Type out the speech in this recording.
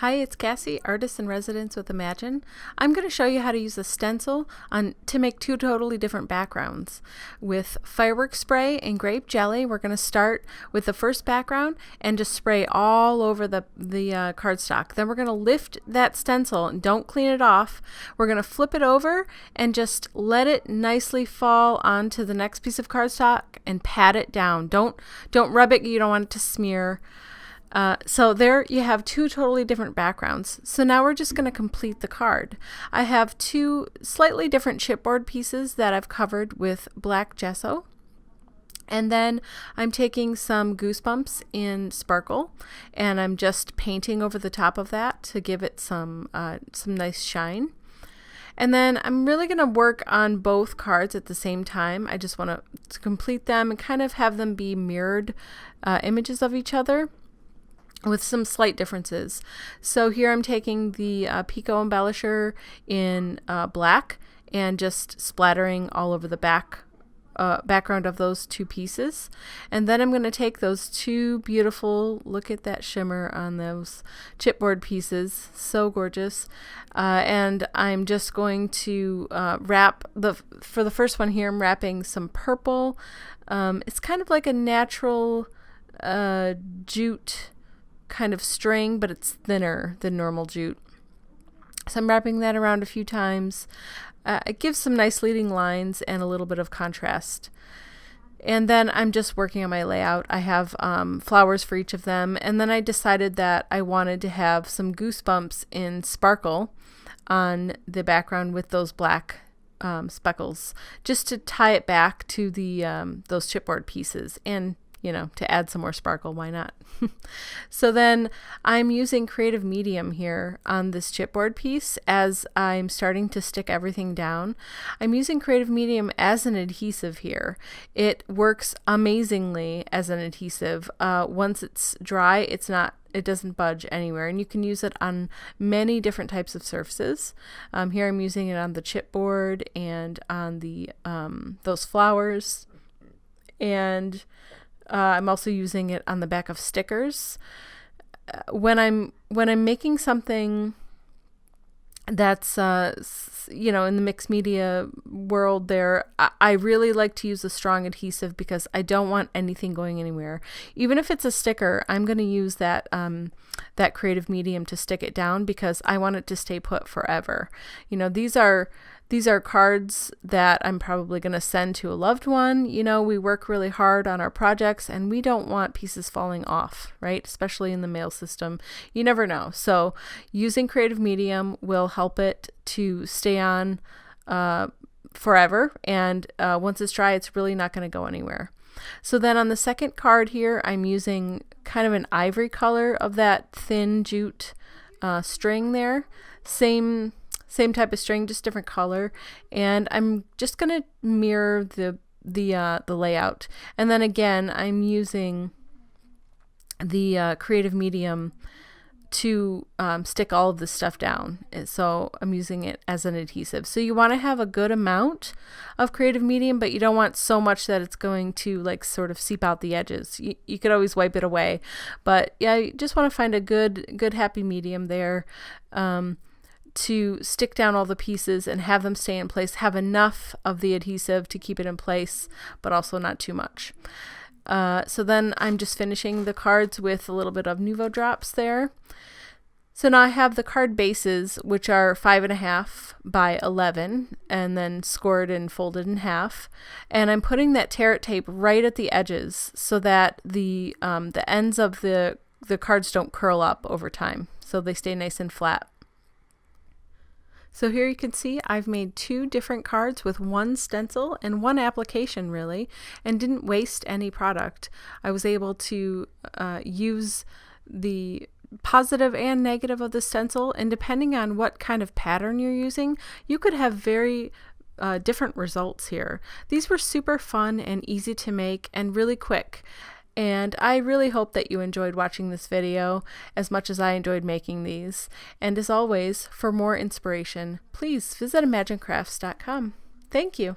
Hi, it's Kassy, artist in residence with Imagine. I'm going to show you how to use a stencil to make two totally different backgrounds. With fireworks spray and grape jelly, we're going to start with the first background and just spray all over the cardstock. Then we're going to lift that stencil and don't clean it off. We're going to flip it over and just let it nicely fall onto the next piece of cardstock and pat it down. Don't rub it. You don't want it to smear. So there you have two totally different backgrounds. So now we're just going to complete the card. I have two slightly different chipboard pieces that I've covered with black gesso. And then I'm taking some Goosebumps in Sparkle and I'm just painting over the top of that to give it some nice shine. And then I'm really going to work on both cards at the same time. I just want to complete them and kind of have them be mirrored images of each other, with some slight differences. So here I'm taking the Pico embellisher in black and just splattering all over the background of those two pieces. And then I'm going to take those two beautiful, look at that shimmer on those chipboard pieces, so gorgeous. And I'm just going to wrap, for the first one here, I'm wrapping some purple. It's kind of like a natural jute kind of string, but it's thinner than normal jute. So I'm wrapping that around a few times. It gives some nice leading lines and a little bit of contrast. And then I'm just working on my layout. I have flowers for each of them, and then I decided that I wanted to have some Goosebumps in Sparkle on the background with those black speckles, just to tie it back to the those chipboard pieces, and to add some more sparkle, why not? So then I'm using creative medium here on this chipboard piece as I'm starting to stick everything down. I'm using creative medium as an adhesive here. It works amazingly as an adhesive. Once it's dry, it doesn't budge anywhere, and you can use it on many different types of surfaces. Here I'm using it on the chipboard and on the those flowers, and I'm also using it on the back of stickers. When I'm making something that's in the mixed media world there, I really like to use a strong adhesive because I don't want anything going anywhere. Even if it's a sticker, I'm going to use that that creative medium to stick it down because I want it to stay put forever. These are cards that I'm probably going to send to a loved one. We work really hard on our projects and we don't want pieces falling off, right? Especially in the mail system. You never know. So using creative medium will help it to stay on forever. And once it's dry, it's really not going to go anywhere. So then on the second card here, I'm using kind of an ivory color of that thin jute string there. Same type of string, just different color, and I'm just gonna mirror the layout. And then again, I'm using the creative medium to stick all of this stuff down. So I'm using it as an adhesive. So you want to have a good amount of creative medium, but you don't want so much that it's going to sort of seep out the edges. You could always wipe it away, but yeah, you just want to find a good happy medium there. To stick down all the pieces and have them stay in place, have enough of the adhesive to keep it in place, but also not too much. So then I'm just finishing the cards with a little bit of Nuvo drops there. So now I have the card bases, which are 5.5 by 11, and then scored and folded in half. And I'm putting that tear-it tape right at the edges so that the ends of the cards don't curl up over time, so they stay nice and flat. So here you can see I've made two different cards with one stencil and one application really, and didn't waste any product. I was able to use the positive and negative of the stencil, and depending on what kind of pattern you're using, you could have very different results here. These were super fun and easy to make and really quick. And I really hope that you enjoyed watching this video as much as I enjoyed making these. And as always, for more inspiration, please visit imaginecrafts.com. Thank you.